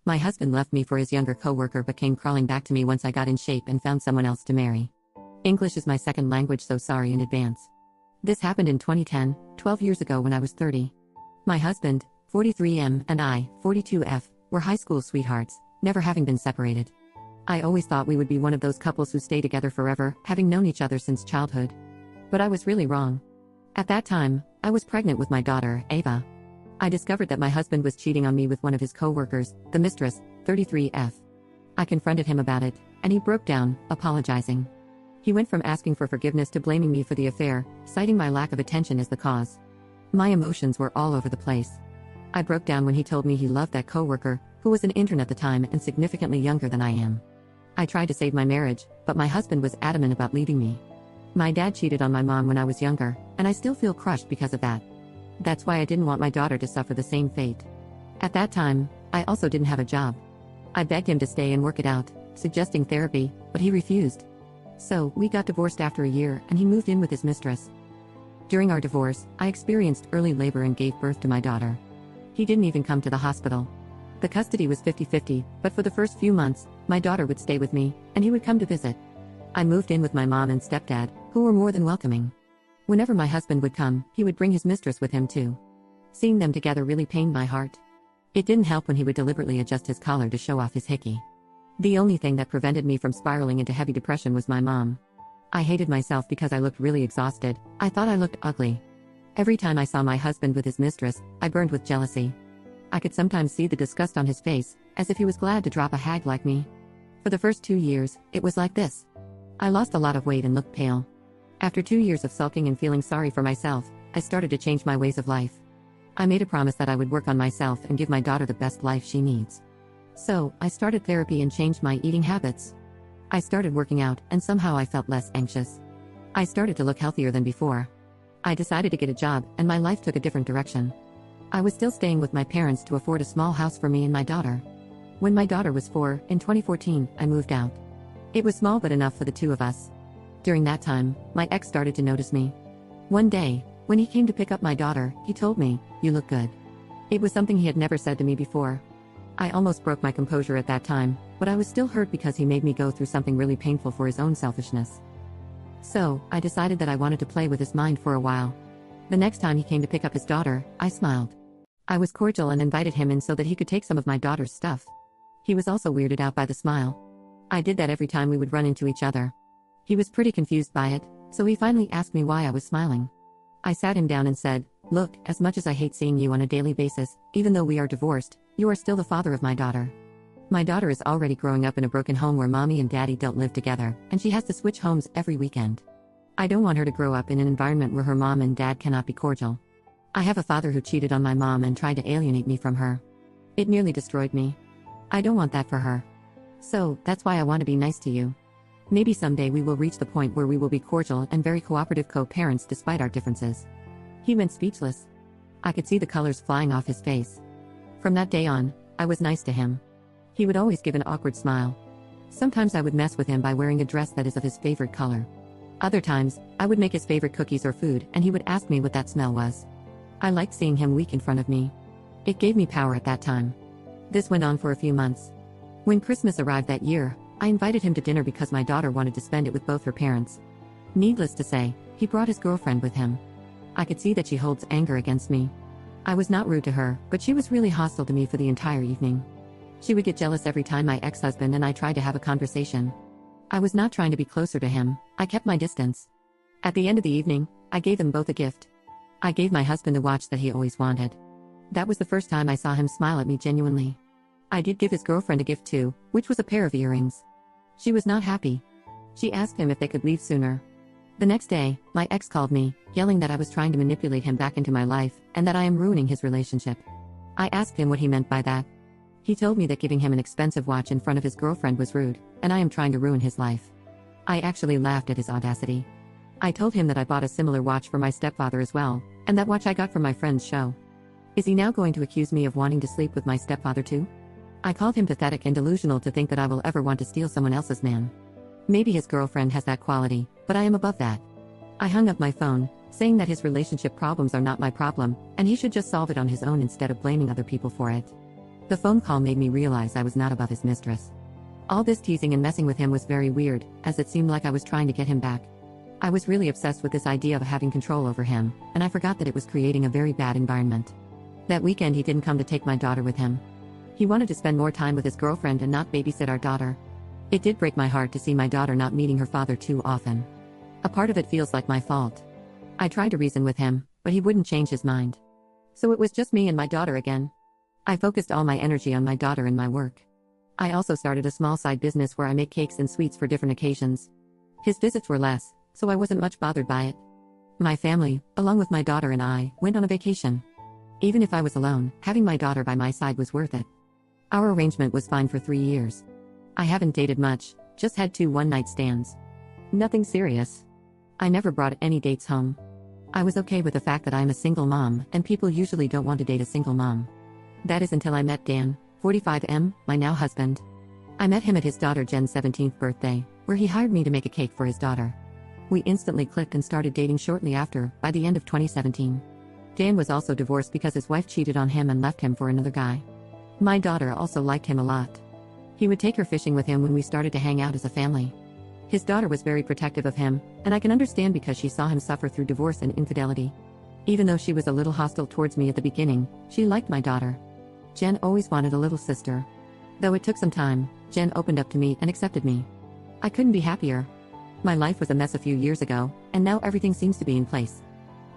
My husband left me for his younger coworker but came crawling back to me once I got in shape and found someone else to marry. English is my second language, so sorry in advance. This happened in 2010, 12 years ago when I was 30. My husband, 43M, and I, 42F, were high school sweethearts, never having been separated. I always thought we would be one of those couples who stay together forever, having known each other since childhood. But I was really wrong. At that time, I was pregnant with my daughter, Ava. I discovered that my husband was cheating on me with one of his co-workers, the mistress, 33F. I confronted him about it, and he broke down, apologizing. He went from asking for forgiveness to blaming me for the affair, citing my lack of attention as the cause. My emotions were all over the place. I broke down when he told me he loved that co-worker, who was an intern at the time and significantly younger than I am. I tried to save my marriage, but my husband was adamant about leaving me. My dad cheated on my mom when I was younger, and I still feel crushed because of that. That's why I didn't want my daughter to suffer the same fate. At that time, I also didn't have a job. I begged him to stay and work it out, suggesting therapy, but he refused. So, we got divorced after a year and he moved in with his mistress. During our divorce, I experienced early labor and gave birth to my daughter. He didn't even come to the hospital. The custody was 50-50, but for the first few months, my daughter would stay with me, and he would come to visit. I moved in with my mom and stepdad, who were more than welcoming. Whenever my husband would come, he would bring his mistress with him too. Seeing them together really pained my heart. It didn't help when he would deliberately adjust his collar to show off his hickey. The only thing that prevented me from spiraling into heavy depression was my mom. I hated myself because I looked really exhausted. I thought I looked ugly. Every time I saw my husband with his mistress, I burned with jealousy. I could sometimes see the disgust on his face, as if he was glad to drop a hag like me. For the first 2 years, it was like this. I lost a lot of weight and looked pale. After 2 years of sulking and feeling sorry for myself, I started to change my ways of life. I made a promise that I would work on myself and give my daughter the best life she needs. So, I started therapy and changed my eating habits. I started working out, and somehow I felt less anxious. I started to look healthier than before. I decided to get a job, and my life took a different direction. I was still staying with my parents to afford a small house for me and my daughter. When my daughter was 4, in 2014, I moved out. It was small but enough for the two of us. During that time, my ex started to notice me. One day, when he came to pick up my daughter, he told me, "You look good." It was something he had never said to me before. I almost broke my composure at that time, but I was still hurt because he made me go through something really painful for his own selfishness. So, I decided that I wanted to play with his mind for a while. The next time he came to pick up his daughter, I smiled. I was cordial and invited him in so that he could take some of my daughter's stuff. He was also weirded out by the smile. I did that every time we would run into each other. He was pretty confused by it, so he finally asked me why I was smiling. I sat him down and said, "Look, as much as I hate seeing you on a daily basis, even though we are divorced, you are still the father of my daughter. My daughter is already growing up in a broken home where mommy and daddy don't live together, and she has to switch homes every weekend. I don't want her to grow up in an environment where her mom and dad cannot be cordial. I have a father who cheated on my mom and tried to alienate me from her. It nearly destroyed me. I don't want that for her. So, that's why I want to be nice to you. Maybe someday we will reach the point where we will be cordial and very cooperative co-parents despite our differences." He went speechless. I could see the colors flying off his face. From that day on, I was nice to him. He would always give an awkward smile. Sometimes I would mess with him by wearing a dress that is of his favorite color. Other times, I would make his favorite cookies or food and he would ask me what that smell was. I liked seeing him weak in front of me. It gave me power at that time. This went on for a few months. When Christmas arrived that year, I invited him to dinner because my daughter wanted to spend it with both her parents. Needless to say, he brought his girlfriend with him. I could see that she holds anger against me. I was not rude to her, but she was really hostile to me for the entire evening. She would get jealous every time my ex-husband and I tried to have a conversation. I was not trying to be closer to him, I kept my distance. At the end of the evening, I gave them both a gift. I gave my husband the watch that he always wanted. That was the first time I saw him smile at me genuinely. I did give his girlfriend a gift too, which was a pair of earrings. She was not happy. She asked him if they could leave sooner. The next day, my ex called me, yelling that I was trying to manipulate him back into my life, and that I am ruining his relationship. I asked him what he meant by that. He told me that giving him an expensive watch in front of his girlfriend was rude, and I am trying to ruin his life. I actually laughed at his audacity. I told him that I bought a similar watch for my stepfather as well, and that watch I got from my friend's show. Is he now going to accuse me of wanting to sleep with my stepfather too? I called him pathetic and delusional to think that I will ever want to steal someone else's man. Maybe his girlfriend has that quality, but I am above that. I hung up my phone, saying that his relationship problems are not my problem, and he should just solve it on his own instead of blaming other people for it. The phone call made me realize I was not above his mistress. All this teasing and messing with him was very weird, as it seemed like I was trying to get him back. I was really obsessed with this idea of having control over him, and I forgot that it was creating a very bad environment. That weekend he didn't come to take my daughter with him. He wanted to spend more time with his girlfriend and not babysit our daughter. It did break my heart to see my daughter not meeting her father too often. A part of it feels like my fault. I tried to reason with him, but he wouldn't change his mind. So it was just me and my daughter again. I focused all my energy on my daughter and my work. I also started a small side business where I make cakes and sweets for different occasions. His visits were less, so I wasn't much bothered by it. My family, along with my daughter and I, went on a vacation. Even if I was alone, having my daughter by my side was worth it. Our arrangement was fine for 3 years. I haven't dated much, just had 2 one-night stands. Nothing serious. I never brought any dates home. I was okay with the fact that I'm a single mom, and people usually don't want to date a single mom. That is until I met Dan, 45M, my now husband. I met him at his daughter Jen's 17th birthday, where he hired me to make a cake for his daughter. We instantly clicked and started dating shortly after, by the end of 2017. Dan was also divorced because his wife cheated on him and left him for another guy. My daughter also liked him a lot. He would take her fishing with him when we started to hang out as a family. His daughter was very protective of him, and I can understand because she saw him suffer through divorce and infidelity. Even though she was a little hostile towards me at the beginning, she liked my daughter. Jen always wanted a little sister. Though it took some time, Jen opened up to me and accepted me. I couldn't be happier. My life was a mess a few years ago, and now everything seems to be in place.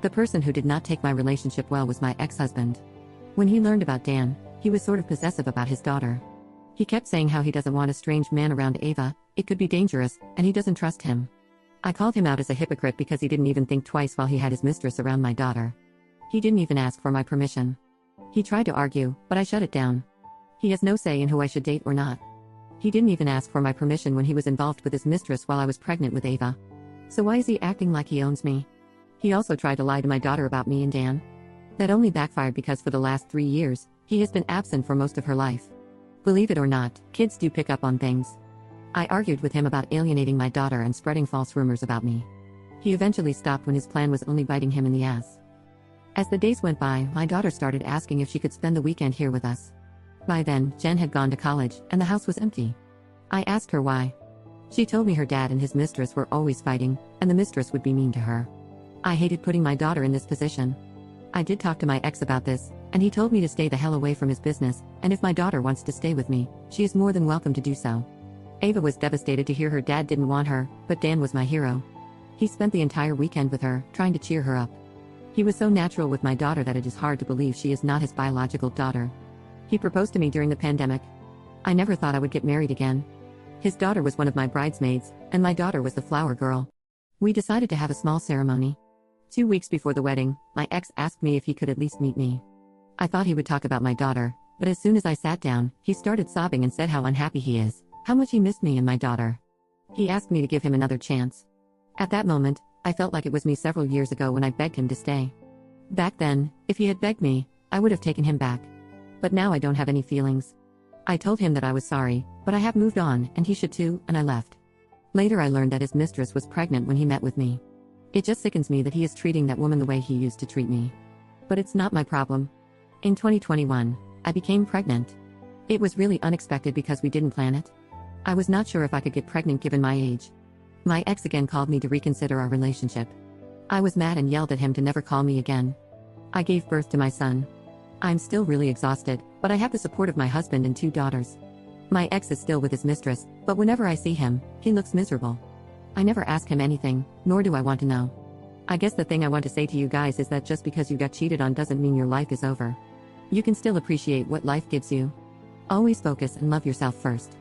The person who did not take my relationship well was my ex-husband. When he learned about Dan, he was sort of possessive about his daughter. He kept saying how he doesn't want a strange man around Ava, it could be dangerous, and he doesn't trust him. I called him out as a hypocrite because he didn't even think twice while he had his mistress around my daughter. He didn't even ask for my permission. He tried to argue, but I shut it down. He has no say in who I should date or not. He didn't even ask for my permission when he was involved with his mistress while I was pregnant with Ava. So why is he acting like he owns me? He also tried to lie to my daughter about me and Dan. That only backfired because for the last 3 years, he has been absent for most of her life. Believe it or not, kids do pick up on things. I argued with him about alienating my daughter and spreading false rumors about me. He eventually stopped when his plan was only biting him in the ass. As the days went by, my daughter started asking if she could spend the weekend here with us. By then, Jen had gone to college, and the house was empty. I asked her why. She told me her dad and his mistress were always fighting, and the mistress would be mean to her. I hated putting my daughter in this position. I did talk to my ex about this, and he told me to stay the hell away from his business, and if my daughter wants to stay with me, she is more than welcome to do so. Ava was devastated to hear her dad didn't want her, but Dan was my hero. He spent the entire weekend with her, trying to cheer her up. He was so natural with my daughter that it is hard to believe she is not his biological daughter. He proposed to me during the pandemic. I never thought I would get married again. His daughter was one of my bridesmaids, and my daughter was the flower girl. We decided to have a small ceremony. 2 weeks before the wedding, my ex asked me if he could at least meet me. I thought he would talk about my daughter, but as soon as I sat down, he started sobbing and said how unhappy he is, how much he missed me and my daughter. He asked me to give him another chance. At that moment, I felt like it was me several years ago when I begged him to stay. Back then, if he had begged me, I would have taken him back. But now I don't have any feelings. I told him that I was sorry, but I have moved on, and he should too, and I left. Later I learned that his mistress was pregnant when he met with me. It just sickens me that he is treating that woman the way he used to treat me. But it's not my problem. In 2021, I became pregnant. It was really unexpected because we didn't plan it. I was not sure if I could get pregnant given my age. My ex again called me to reconsider our relationship. I was mad and yelled at him to never call me again. I gave birth to my son. I'm still really exhausted, but I have the support of my husband and 2 daughters. My ex is still with his mistress, but whenever I see him, he looks miserable. I never ask him anything, nor do I want to know. I guess the thing I want to say to you guys is that just because you got cheated on doesn't mean your life is over. You can still appreciate what life gives you. Always focus and love yourself first.